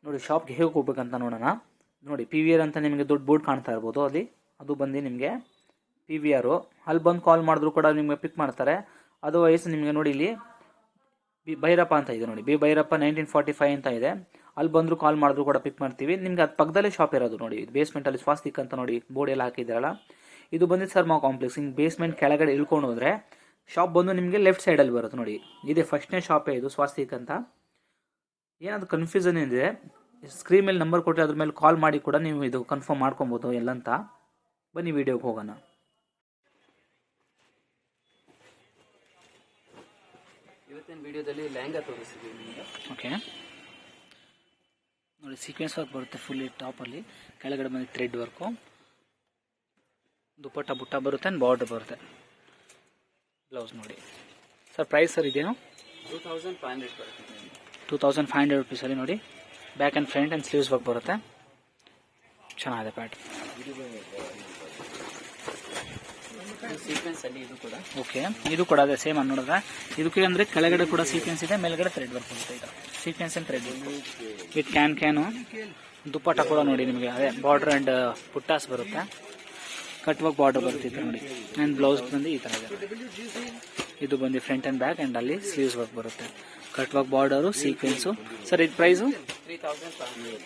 ನೋಡಿ ಶಾಪ್ಗೆ ಹೇಗೆ ಹೋಗ್ಬೇಕಂತ ನೋಡೋಣ. ನೋಡಿ PVR ಅಂತ ನಿಮಗೆ ದೊಡ್ಡ ಬೋರ್ಡ್ ಕಾಣ್ತಾ ಇರ್ಬೋದು, ಅದು ಬಂದು ನಿಮಗೆ PVR. ಅಲ್ಲಿ ಬಂದು ಕಾಲ್ ಮಾಡಿದ್ರು ಕೂಡ ನಿಮಗೆ ಪಿಕ್ ಮಾಡ್ತಾರೆ. ಅದರ್ವೈಸ್ ನಿಮಗೆ ನೋಡಿ ಇಲ್ಲಿ ಭೈರಪ್ಪ ಅಂತ ಇದೆ ನೋಡಿ, ಭೈರಪ್ಪ 1945 ಅಂತ ಇದೆ. ಅಲ್ಲಿ ಬಂದರೂ ಕಾಲ್ ಮಾಡಿದ್ರು ಕೂಡ ಪಿಕ್ ಮಾಡ್ತೀವಿ. ನಿಮ್ಗೆ ಅದು ಪಕ್ಕದಲ್ಲೇ ಶಾಪ್ ಇರೋದು ನೋಡಿ, ಬೇಸ್ಮೆಂಟಲ್ಲಿ ಸ್ವಾಸ್ತಿಕ್ ಅಂತ ನೋಡಿ ಬೋರ್ಡ್ ಎಲ್ಲ ಹಾಕಿದ್ದಾರಲ್ಲ, ಇದು ಬಂದಿದ್ದು ಸರ್ಮಾ ಕಾಂಪ್ಲೆಕ್ಸ್. ಹಿಂಗೆ ಬೇಸ್ಮೆಂಟ್ ಕೆಳಗಡೆ ಇಳ್ಕೊಂಡು ಹೋದರೆ ಶಾಪ್ ಬಂದು ನಿಮಗೆ ಲೆಫ್ಟ್ ಸೈಡಲ್ಲಿ ಬರುತ್ತೆ ನೋಡಿ. ಇದೇ ಫಸ್ಟ್ನೇ ಶಾಪೇ ಇದು ಸ್ವಾಸ್ತಿಕ್ ಅಂತ. ಏನಾದರೂ ಕನ್ಫ್ಯೂಷನ್ ಇದೆ ಸ್ಕ್ರೀನ್ ಮೇಲೆ ನಂಬರ್ ಕೊಟ್ಟರೆ ಅದ್ರ ಮೇಲೆ ಕಾಲ್ ಮಾಡಿ ಕೂಡ ನೀವು ಇದು ಕನ್ಫರ್ಮ್ ಮಾಡ್ಕೊಬೋದು ಎಲ್ಲಂತ. ಬನ್ನಿ ವಿಡಿಯೋಗೆ ಹೋಗೋಣ. ಇವತ್ತಿನ ವಿಡಿಯೋದಲ್ಲಿ ಲೆಹಂಗಾ ತೋರಿಸ್ತೀವಿ ನಿಮಗೆ. ಓಕೆ ನೋಡಿ, ಸೀಕ್ವೆನ್ಸ್ ವರ್ಕ್ ಬರುತ್ತೆ ಫುಲ್ಲಿ ಟಾಪಲ್ಲಿ, ಕೆಳಗಡೆ ಬಂದು ಥ್ರೆಡ್ ವರ್ಕು, ದುಪ್ಪಟ್ಟ ಬುಟ್ಟ ಬರುತ್ತೆ ಆ್ಯಂಡ್ ಬಾರ್ಡರ್ ಬರುತ್ತೆ. ಬ್ಲೌಸ್ ನೋಡಿ ಸರ್, ಪ್ರೈಸ್ ಸರ್ ಇದೇನು 2500 ಬರುತ್ತೆ. 2500 ರುಪೀಸಲ್ಲಿ ನೋಡಿ, back and front and sleeves work ಬರುತ್ತೆ. ಚೆನ್ನಾಗಿದೆ ಪ್ಯಾಟರ್ನ್. ಸೀಕ್ವೆನ್ಸ್ ಅಲ್ಲಿ ಇದು ಕೂಡ ಓಕೆ, ಇದು ಕೂಡ ಅದೇ ಸೇಮ್ ನೋಡಿದ್ರೆ. ಇದಕ್ಕೆ ಅಂದರೆ ಕೆಳಗಡೆ ಕೂಡ ಸೀಕ್ವೆನ್ಸ್ ಇದೆ, ಮೇಲ್ಗಡೆ ಥ್ರೆಡ್ ವರ್ಕ್ ಬರುತ್ತೆ. ಈಗ ಸೀಕ್ವೆನ್ಸ್ ಆ್ಯಂಡ್ ಥ್ರೆಡ್ ವಿತ್ ಕ್ಯಾನು. ದುಪ್ಪಟ್ಟ ಕೂಡ ನೋಡಿ ನಿಮಗೆ ಅದೇ ಬಾರ್ಡರ್ ಆ್ಯಂಡ್ ಪುಟ್ಟಾಸ್ ಬರುತ್ತೆ, ಕಟ್ ವರ್ಕ್ ಬಾರ್ಡರ್ ಬರುತ್ತೆ ನೋಡಿ. ಆ್ಯಂಡ್ ಬ್ಲೌಸ್ ಬಂದು ಈ ಥರ ಇದೆ. ಇದು ಬಂದು ಫ್ರಂಟ್ ಆ್ಯಂಡ್ ಬ್ಯಾಕ್ ಆ್ಯಂಡ್ ಅಲ್ಲಿ ಸ್ಲೀವ್ಸ್ ವರ್ಕ್ ಬರುತ್ತೆ, cut work border, sequence. Sir ಇದು price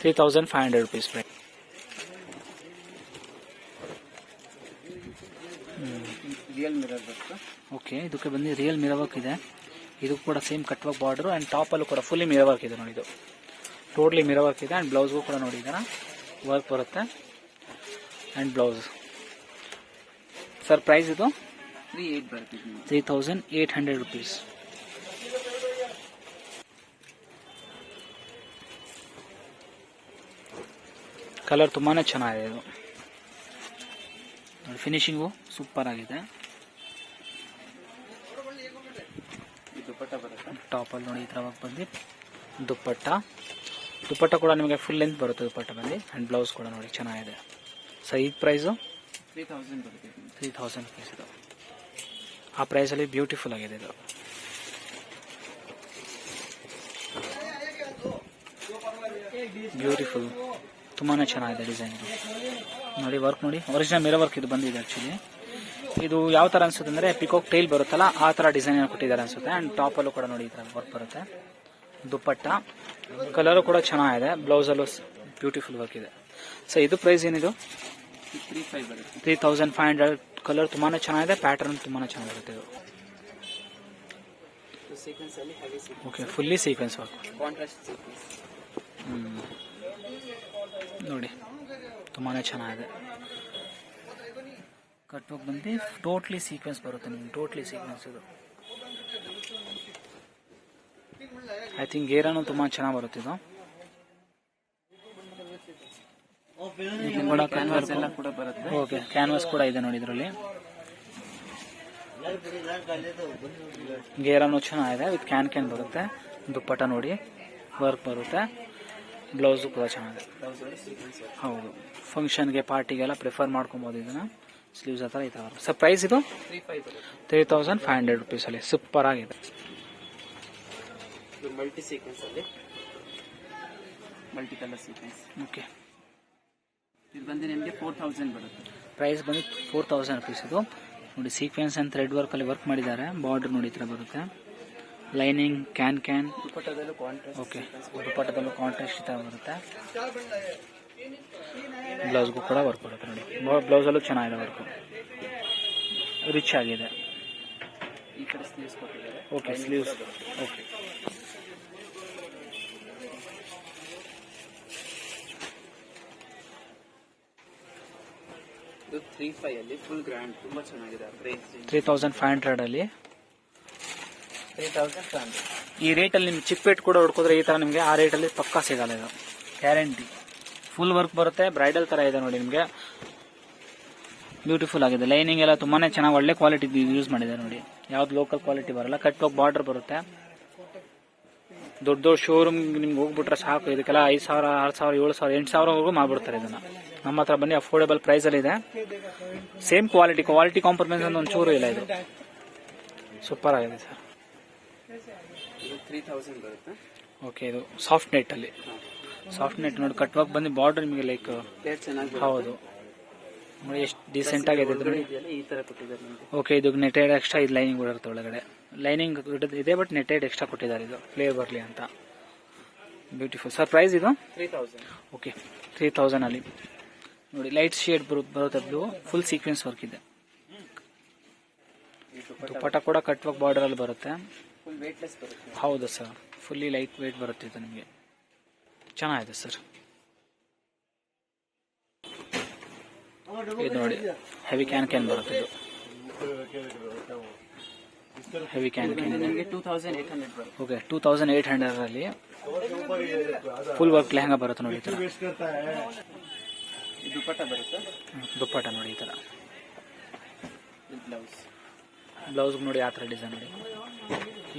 3500 rupees price. Real mirror ಬರುತ್ತೆ. ಓಕೆ, ಇದಕ್ಕೆ ಬಂದು ರಿಯಲ್ ಮಿರರ್ ವರ್ಕ್ ಇದೆ. ಇದು ಕೂಡ same cut work border and ಟಾಪಲ್ಲೂ ಕೂಡ ಫುಲ್ಲಿ ಮಿರರ್ ವರ್ಕ್ ಇದೆ ನೋಡಿ. ಇದು ಟೋಟ್ಲಿ ಮಿರರ್ ವರ್ಕ್ ಇದೆ ಆ್ಯಂಡ್ ಬ್ಲೌಸ್ಗೂ ಕೂಡ ನೋಡಿ ಇದನ್ನ ವರ್ಕ್ ಬರುತ್ತೆ ಆ್ಯಂಡ್ ಬ್ಲೌಸ್. ಸರ್ ಪ್ರೈಸ್ ಇದು 3800 ರುಪೀಸ್. ಕಲರ್ ತುಂಬಾ ಚೆನ್ನಾಗಿದೆ. ಇದು ಫಿನಿಶಿಂಗು ಸೂಪರ್ ಆಗಿದೆ. ದುಪ್ಪಟ್ಟ ಬರುತ್ತೆ ಟಾಪಲ್ಲಿ ನೋಡಿ ಈ ಥರ ವರ್ಕ್ ಬಂದು ದುಪ್ಪಟ್ಟ ಕೂಡ ನಿಮಗೆ ಫುಲ್ ಲೆಂತ್ ಬರುತ್ತೆ ದುಪ್ಪಟ್ಟ ಬಂದು ಆ್ಯಂಡ್ ಬ್ಲೌಸ್ ಕೂಡ ನೋಡಿ ಚೆನ್ನಾಗಿದೆ. ಸೊ ಈ ಪ್ರೈಸು 3000 ಬರುತ್ತೆ. 3000 ರುಪೀಸ್ ಇದು. ಆ ಪ್ರೈಸಲ್ಲಿ ಬ್ಯೂಟಿಫುಲ್ ಆಗಿದೆ ಇದು. ಬ್ಯೂಟಿಫುಲ್, ತುಂಬಾ ಚೆನ್ನಾಗಿದೆ ಡಿಸೈನ್ ಇದು ನೋಡಿ. ವರ್ಕ್ ನೋಡಿ, ಒರಿಜಿನಲ್ ಮಿರರ್ ವರ್ಕ್ ಇದು ಬಂದಿದೆ ಆ್ಯಕ್ಚುಲಿ. ಇದು ಯಾವ ಥರ ಅನಿಸುತ್ತೆ ಅಂದರೆ ಪಿಕಾಕ್ ಟೈಲ್ ಬರುತ್ತಲ್ಲ ಆ ಥರ ಡಿಸೈನ್ ಕೊಟ್ಟಿದ್ದಾರೆ ಅನಿಸುತ್ತೆ. ಆ್ಯಂಡ್ ಟಾಪಲ್ಲೂ ಕೂಡ ನೋಡಿ ಈ ಥರ ವರ್ಕ್ ಬರುತ್ತೆ. ದುಪ್ಪಟ್ಟ ಕಲರು ಕೂಡ ಚೆನ್ನಾಗಿದೆ, ಬ್ಲೌಸಲ್ಲೂ ಬ್ಯೂಟಿಫುಲ್ ವರ್ಕ್ ಇದೆ. ಸೊ ಇದು ಪ್ರೈಸ್ ಏನಿದು 3500 ಬರುತ್ತೆ. 3500. ಕಲರ್ ತುಂಬಾ ಚೆನ್ನಾಗಿದೆ, ಪ್ಯಾಟರ್ನ್ ತುಂಬಾ ಚೆನ್ನಾಗಿರುತ್ತೆ ಇದು. ಸೀಕ್ವೆನ್ಸ್ ಅಲ್ಲಿ heavy sequence. Okay, fully sequence work, contrast sequence ನೋಡಿ ತುಂಬಾ ಚೆನ್ನಾಗಿದೆ. ಕಟ್ ವರ್ಕ್ ಬಂದು ಟೋಟ್ಲಿ ಸೀಕ್ವೆನ್ಸ್ ಬರುತ್ತೆ ನಿಮ್ಗೆ, ಟೋಟ್ಲಿ ಸೀಕ್ವೆನ್ಸ್ ಇದು. ಐ ಥಿಂಕ್ ಗೇರಾನು ತುಂಬಾ ಚೆನ್ನಾಗಿ ಬರುತ್ತೆ ಇದು. ಕೂಡ ಬರುತ್ತೆ. ಓಕೆ, ಕ್ಯಾನ್ವಾಸ್ ಕೂಡ ಇದೆ ನೋಡಿ ಇದರಲ್ಲಿ. ಗೇರಾನು ಚೆನ್ನಾಗಿದೆ, ವಿತ್ ಕ್ಯಾನ್ ಬರುತ್ತೆ. ದುಪ್ಪಟ್ಟ ನೋಡಿ ವರ್ಕ್ ಬರುತ್ತೆ, ಬ್ಲೌಸು ಕೂಡ ಚೆನ್ನಾಗಿದೆ. ಹೌದು, ಫಂಕ್ಷನ್ಗೆ ಪಾರ್ಟಿಗೆಲ್ಲ ಪ್ರಿಫರ್ ಮಾಡ್ಕೊಬೋದು ಇದನ್ನು. ಸ್ಲೀವ್ಸ್ ಹತ್ರ ಈ ಥರ. ಸರ್ ಪ್ರೈಸ್ ಇದು 3500 ರುಪೀಸಲ್ಲಿ ಸೂಪರ್ ಆಗಿದೆ. ಮಲ್ಟಿ ಸೀಕ್ವೆನ್ಸ್ ಅಲ್ಲಿ ಮಲ್ಟಿ ಕಲರ್ ಸೀಕ್ವೆನ್ಸ್. ಓಕೆ, ಇದು ಬಂದು ನಿಮಗೆ 4000 ಬರುತ್ತೆ. ಪ್ರೈಸ್ ಬಂದು 4000 ರುಪೀಸ್ ಇದು ನೋಡಿ. ಸೀಕ್ವೆನ್ಸ್ ಆ್ಯಂಡ್ ಥ್ರೆಡ್ ವರ್ಕಲ್ಲಿ ವರ್ಕ್ ಮಾಡಿದ್ದಾರೆ. ಬಾರ್ಡರ್ ನೋಡಿ ಈ ಥರ ಬರುತ್ತೆ, ಲೈನಿಂಗ್ ಕ್ಯಾನ್. ದುಪ್ಪಟ್ಟದಲ್ಲೂ ಕಾಂಟ್ರಾಸ್ಟ್. ಓಕೆ, ದುಪ್ಪಟ್ಟದಲ್ಲೂ ಕಾಂಟ್ರಾಸ್ಟ್ ಈ ಥರ ಬರುತ್ತೆ. ಬ್ಲೌಸ್ಗೂ ಕೂಡ ವರ್ಕ್ ಬರುತ್ತೆ ನೋಡಿ. ಬ್ಲೌಸಲ್ಲೂ ಚೆನ್ನಾಗಿದೆ ವರ್ಕು, ರಿಚ್ ಆಗಿದೆ. ಈ ಕಡೆ ಸ್ಲೀವ್ಸ್ ಕೊಟ್ಟಿದ್ದಾರೆ. Okay, sleeves. ಓಕೆ, ಇದು 3500 ಅಲ್ಲಿ ಫುಲ್ ಗ್ರ್ಯಾಂಡ್, ತುಂಬಾ ಚೆನ್ನಾಗಿದೆ. ಪ್ರೈಸ್ 3500 ಅಲ್ಲಿ 3500. ಈ ರೇಟಲ್ಲಿ ನಿಮ್ಗೆ ಚಿಕ್ಕ ಕೂಡ ಹೊಡ್ಕೋದ್ರೆ ಈ ಥರ ನಿಮಗೆ ಆ ರೇಟಲ್ಲಿ ಪಕ್ಕಾ ಸಿಗಲ್ಲ ಇದು, ಗ್ಯಾರಂಟಿ. ಫುಲ್ ವರ್ಕ್ ಬರುತ್ತೆ, ಬ್ರೈಡಲ್ ಥರ ಇದೆ ನೋಡಿ ನಿಮಗೆ. ಬ್ಯೂಟಿಫುಲ್ ಆಗಿದೆ. ಲೈನಿಂಗ್ ಎಲ್ಲ ತುಂಬಾ ಚೆನ್ನಾಗಿ ಒಳ್ಳೆ ಕ್ವಾಲಿಟಿ ಯೂಸ್ ಮಾಡಿದೆ ನೋಡಿ, ಯಾವ್ದು ಲೋಕಲ್ ಕ್ವಾಲಿಟಿ ಬರಲ್ಲ. ಕಟ್ ವರ್ಕ್ ಬಾರ್ಡರ್ ಬರುತ್ತೆ. ದೊಡ್ಡ ಶೋರೂಮ್ ನಿಮ್ಗೆ ಹೋಗ್ಬಿಟ್ರೆ ಸಾಕು, ಇದಕ್ಕೆಲ್ಲ 5000, 6000, 7000, 8000ವರೆಗೂ ಮಾಡ್ಬಿಡ್ತಾರೆ ಇದನ್ನ. ನಮ್ಮ ಹತ್ರ ಬನ್ನಿ, ಅಫೋರ್ಡಬಲ್ ಪ್ರೈಸಲ್ಲಿ ಇದೆ. ಸೇಮ್ ಕ್ವಾಲಿಟಿ ಕಾಂಪ್ರಮೈಸ್ ಅಂತ ಒಂಚೂರು ಇಲ್ಲ. ಇದು ಸೂಪರ್ ಆಗಿದೆ ಸರ್. 3000 ಬರುತ್ತೆ. ಓಕೆ, ಇದು ಸಾಫ್ಟ್ ನೆಟ್ಟಲ್ಲಿ ಸಾಫ್ಟ್ ನೆಟ್ ನೋಡಿ ಕಟ್ವಾಗ ಬಂದು ಬಾರ್ಡರ್ ನಿಮಗೆ ಲೈಕ್ ಪ್ಲೇಟ್ ಚೆನ್ನಾಗಿ ಹೌದು ನೋಡಿ ಎಷ್ಟು ಡೀಸೆಂಟ್ ಆಗಿದೆ ಇದು ನೋಡಿ. ಇದೆಯಲ್ಲ ಈ ತರ ಕೊಟ್ಟಿದ್ದಾರೆ ನಿಮಗೆ. ಓಕೆ, ಇದು ನೆಟೆಡ್ ಎಕ್ಸ್ಟ್ರಾ ಇದು ಲೈನಿಂಗ್ ಬರುತ್ತೆ ಒಳಗಡೆ. ಲೈನಿಂಗ್ ಇದೆ ಬಟ್ ನೆಟೆಡ್ ಎಕ್ಸ್ಟ್ರಾ ಕೊಟ್ಟಿದ್ದಾರೆ ಇದು ಫ್ಲೇವರ್ ಬರಲಿ ಅಂತ. Beautiful sir. ಪ್ರೈಸ್ ಇದು 3000. ಓಕೆ 3000 ಅಲ್ಲಿ ನೋಡಿ ಲೈಟ್ ಶೇಡ್ ಬರುತ್ತೆ ಬ್ಲೂ. ಫುಲ್ ಸೀಕ್ವೆನ್ಸ್ ವರ್ಕ್ ಇದೆ. ದುಪ್ಪಟ್ಟ ಕೂಡ ಕಟ್ವಾಗ ಬಾರ್ಡರ್ ಅಲ್ಲಿ ಬರುತ್ತೆ. ಫುಲ್ ವೇಟ್ಲೆಸ್ ಬರುತ್ತೆ. ಹೌದು ಸರ್, ಫುಲ್ಲಿ ಲೈಟ್ ವೇಟ್ ಬರುತ್ತೆ ಇದು ನಿಮಗೆ. ಚೆನ್ನಾಗಿದೆ ಸರ್. ಇದು ನೋಡಿ ಹೆವಿ ಕ್ಯಾನ್ ಬರುತ್ತೆ ಇದು. ಹೆವಿ ಕ್ಯಾನ್ ಇದೆ. ನಿಮಗೆ 2800 ಬರುತ್ತೆ. ಓಕೆ 2800 ಅಲ್ಲಿ ಫುಲ್ ವರ್ಕ್ ಲೆಹಂಗಾ ಬರುತ್ತೆ ನೋಡಿ ಈ ಥರ. ಇದು ದುಪ್ಪಟ್ಟ ಬರುತ್ತೆ. ದುಪ್ಪಟ್ಟ ನೋಡಿ ಈ ಥರ. ಇದು ಬ್ಲೌಸ್ ನೋಡಿ ಆ ಥರ ಡಿಸೈನ್ ನೋಡಿ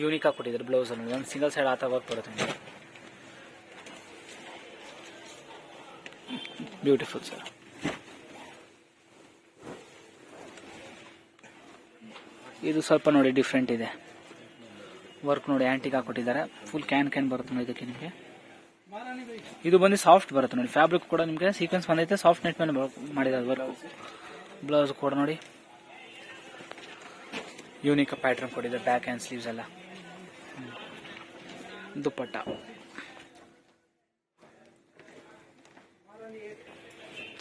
ಯೂನಿಕ್ ಆಗಿ ಕೊಟ್ಟಿದ್ದಾರೆ. ಬ್ಲೌಸ್ ಅಲ್ಲಿ ಒಂದು ಸಿಂಗಲ್ ಸೈಡ್ ಆ ಥರ ವರ್ಕ್ ಬರುತ್ತೆ ನಿಮಗೆ. Beautiful sir. ಇದು ಸ್ವಲ್ಪ ನೋಡಿ ಡಿಫ್ರೆಂಟ್ ಇದೆ. ವರ್ಕ್ ನೋಡಿ ಆಂಟಿಕ್ ಹಾಕೊಟ್ಟಿದ್ದಾರೆ. ಫುಲ್ ಕ್ಯಾನ್ ಬರುತ್ತೆ ನೋಡಿ ಇದಕ್ಕೆ ನಿಮಗೆ. ಇದು ಬಂದು ಸಾಫ್ಟ್ ಬರುತ್ತೆ ನೋಡಿ. ಫ್ಯಾಬ್ರಿಕ್ ಕೂಡ ನಿಮಗೆ ಸೀಕ್ವೆನ್ಸ್ ಬಂದೈತೆ. ಸಾಫ್ಟ್ ನೆಟ್ ಮೇಲೆ ಮಾಡಿದ್ದಾರೆ ವರ್ಕ್. ಬ್ಲೌಸ್ ಕೂಡ ನೋಡಿ ಯೂನಿಕ್ ಪ್ಯಾಟರ್ನ್ ಕೊಟ್ಟಿದ್ದಾರೆ. ಬ್ಯಾಕ್ ಆ್ಯಂಡ್ ಸ್ಲೀವ್ಸ್ ಎಲ್ಲ. ದುಪ್ಪಟ್ಟ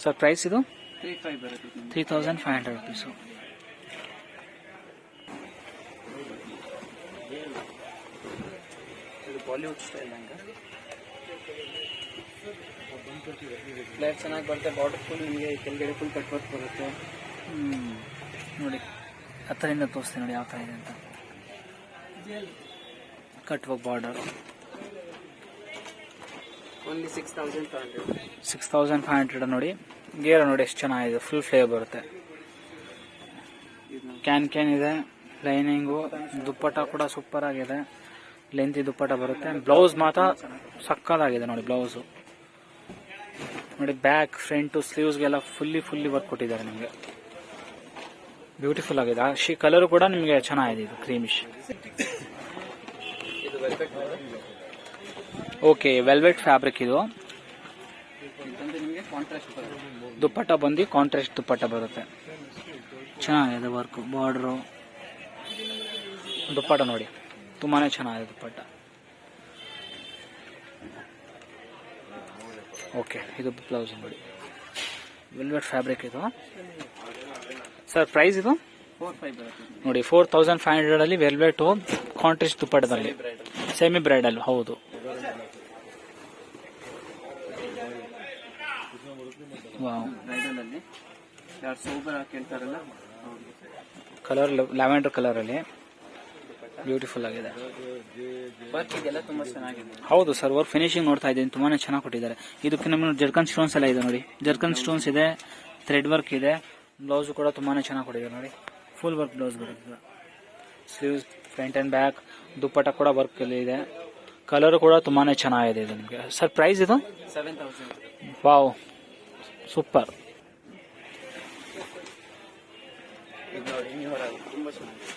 ಸರ್. ಪ್ರೈಸ್ ಇದು 35 ಬರುತ್ತೆ. 3500 ರುಪೀಸು. ಇದು ಬಾಲಿವುಡ್ ಸ್ಟೈಲ್ ಹಂಗ ಪ್ಲೇಟ್ ಚೆನ್ನಾಗಿ ಬರುತ್ತೆ. ಬಾರ್ಡರ್ ಫುಲ್ ನಿಮಗೆ ಕೆಳಗಡೆ ಫುಲ್ ಕಟ್ ವರ್ಕ್ ಬರುತ್ತೆ. ನೋಡಿ ಹತ್ತರಿಂದ ತೋರಿಸ್ತೀನಿ ನೋಡಿ ಯಾವ ಥರ ಇದೆ ಅಂತ. Cut work border. ಓನ್ಲಿ 6500. 6500 ನೋಡಿ. ಗೇರ ನೋಡಿ ಎಷ್ಟು ಚೆನ್ನಾಗಿದೆ. ಫುಲ್ ಫ್ಲೇವರ್ ಬರುತ್ತೆ. ಕ್ಯಾನ್ ಇದೆ. ಲೈನಿಂಗು ದುಪ್ಪಟ್ಟ ಕೂಡ ಸೂಪರ್ ಆಗಿದೆ. ಲೆಂತಿ ದುಪ್ಪಟ್ಟ ಬರುತ್ತೆ. ಬ್ಲೌಸ್ ಮಾತ್ರ ಸಕ್ಕತ್ತಾಗಿದೆ ನೋಡಿ. ಬ್ಲೌಸು ನೋಡಿ ಬ್ಯಾಕ್ ಫ್ರಂಟು ಸ್ಲೀವ್ಸ್ಗೆಲ್ಲ ಫುಲ್ಲಿ ವರ್ಕ್ ಕೊಟ್ಟಿದ್ದಾರೆ ನಿಮಗೆ. ಬ್ಯೂಟಿಫುಲ್ ಆಗಿದೆ. ಕಲರ್ ಕೂಡ ನಿಮಗೆ ಚೆನ್ನಾಗಿದೆ. ಇದು ಕ್ರೀಮಿಶ್. ಇದು ವೆಲ್ವೆಟ್ ಓಕೆ ವೆಲ್ವೆಟ್ ಫ್ಯಾಬ್ರಿಕ್ ಇದು. ಇದಂದ್ರೆ ನಿಮಗೆ ಕಾಂಟ್ರಾಸ್ಟ್ ಬರುತ್ತೆ. ದುಪ್ಪಟ್ಟ ಬಂದು ಕಾಂಟ್ರಾಸ್ಟ್ ದುಪ್ಪಟ್ಟ ಬರುತ್ತೆ. ಚೆನ್ನಾಗಿದೆ ವರ್ಕ್. ಬಾರ್ಡ್ರು ದುಪ್ಪಟ್ಟ ನೋಡಿ ತುಂಬಾ ಚೆನ್ನಾಗಿದೆ ದುಪ್ಪಟ್ಟ. ಓಕೆ ಇದು ಬ್ಲೌಸ್ ನೋಡಿ ವೆಲ್ವೆಟ್ ಫ್ಯಾಬ್ರಿಕ್ ಇದು. ಸರ್ ಪ್ರೈಸ್ ಇದು 45 ಬರುತ್ತೆ. ನೋಡಿ 4500 ಅಲ್ಲಿ ವೆಲ್ವೆಟ್ ಕಾಂಟ್ರಾಸ್ಟ್ ದುಪ್ಪಟ್ಟದಲ್ಲಿ ಸೆಮಿ ಬ್ರೈಡಲ್. ಹೌದು ವಾವ್. ಬ್ರೈಡಲ್ ಅಲ್ಲಿ ಯಾರು ಸೋಬರ್ ಕೇಳ್ತಾರಲ್ಲ ಕಲರ್ ಲ್ಯಾವೆಂಡರ್ ಕಲರ್ ಅಲ್ಲಿ ಬ್ಯೂಟಿಫುಲ್ ಆಗಿದೆ. ವರ್ಕ್ ಇದೆಲ್ಲ ತುಂಬಾ ಚೆನ್ನಾಗಿದೆ. ಹೌದು ಸರ್. ವರ್ಕ್ ಫಿನಿಶಿಂಗ್ ನೋಡ್ತಾ ಇದ್ದೀನಿ ತುಂಬಾನೇ ಚೆನ್ನಾಗಿ ಕೊಟ್ಟಿದ್ದಾರೆ. ಇದಕ್ಕೆ ನಮಗೆ ಜರ್ಕನ್ ಸ್ಟೋನ್ಸ್ ಎಲ್ಲ ಇದೆ ನೋಡಿ. ಜರ್ಕನ್ ಸ್ಟೋನ್ಸ್ ಇದೆ. ಥ್ರೆಡ್ ವರ್ಕ್ ಇದೆ. ಬ್ಲೌಸ್ ಕೂಡ ತುಂಬಾನೇ ಚೆನ್ನಾಗಿ ಕೊಟ್ಟಿದ್ದಾರೆ ನೋಡಿ. ಫುಲ್ ವರ್ಕ್ ಬ್ಲೌಸ್ ಬರುತ್ತೆ. Sleeves front and back. Dupatta ಕೂಡ ವರ್ಕ್ ಇದೆ. ಕಲರ್ ಕೂಡ ತುಂಬಾನೇ ಚೆನ್ನಾಗಿದೆ ಇದು ನಿಮಗೆ. ಸರ್ ಪ್ರೈಸ್ ಇದು 7000. Wow super. ಇದು ನೋಡಿ ನೀವು ತುಂಬಾ ಚೆನ್ನಾಗಿದೆ.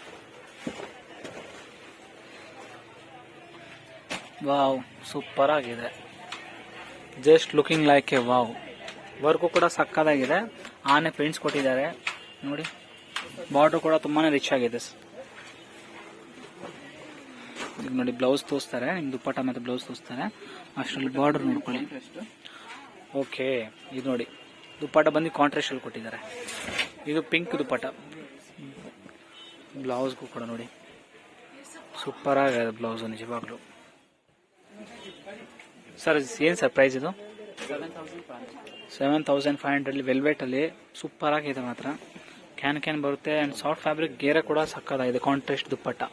ವಾವ್ ಸೂಪರ್ ಆಗಿದೆ. Just looking like A wow. Work ಕೂಡ ಸಕ್ಕತ್ತಾಗಿದೆ. ಆನೆ ಪ್ರಿಂಟ್ಸ್ ಕೊಟ್ಟಿದ್ದಾರೆ ನೋಡಿ. ಬಾರ್ಡರ್ ಕೂಡ ತುಂಬಾನೇ ರಿಚ್ ಆಗಿದೆ. ಈಗ ನೋಡಿ ಬ್ಲೌಸ್ ತೋರಿಸ್ತಾರೆ. ನಿಮ್ ದುಪ್ಪಟ್ಟ ಮತ್ತೆ ಬ್ಲೌಸ್ ತೋರಿಸ್ತಾರೆ. ಅಷ್ಟರಲ್ಲಿ ಬಾರ್ಡರ್ ನೋಡ್ಕೊಳ್ಳಿ. ಓಕೆ ಇದು ನೋಡಿ ದುಪ್ಪಟ್ಟ ಬಂದು ಕಾಂಟ್ರಾಸ್ಟ್ ಅಲ್ಲಿ ಕೊಟ್ಟಿದ್ದಾರೆ. ಇದು ಪಿಂಕ್ ದುಪ್ಪಟ್ಟ. ಬ್ಲೌಸ್ಗೂ ಕೂಡ ನೋಡಿ ಸೂಪರ್ ಆಗಿದೆ ಬ್ಲೌಸ್ ನಿಜವಾಗ್ಲು. ಸರ್ ಏನು ಸರ್ ಪ್ರೈಸ್ ಇದು 7500 ಅಲ್ಲಿ ವೆಲ್ವೆಟ್ ಅಲ್ಲಿ ಸೂಪರ್ ಆಗಿದೆ ಮಾತ್ರ. ಕ್ಯಾನ್ ಬರುತ್ತೆ. ಅಂಡ್ ಸಾಫ್ಟ್ ಫ್ಯಾಬ್ರಿಕ್ ಗೇರೆ ಕೂಡ ಸಕ್ಕತ್ತಾಗಿದೆ. ಕಾಂಟ್ರಾಸ್ಟ್ ದುಪ್ಪಟ್ಟ.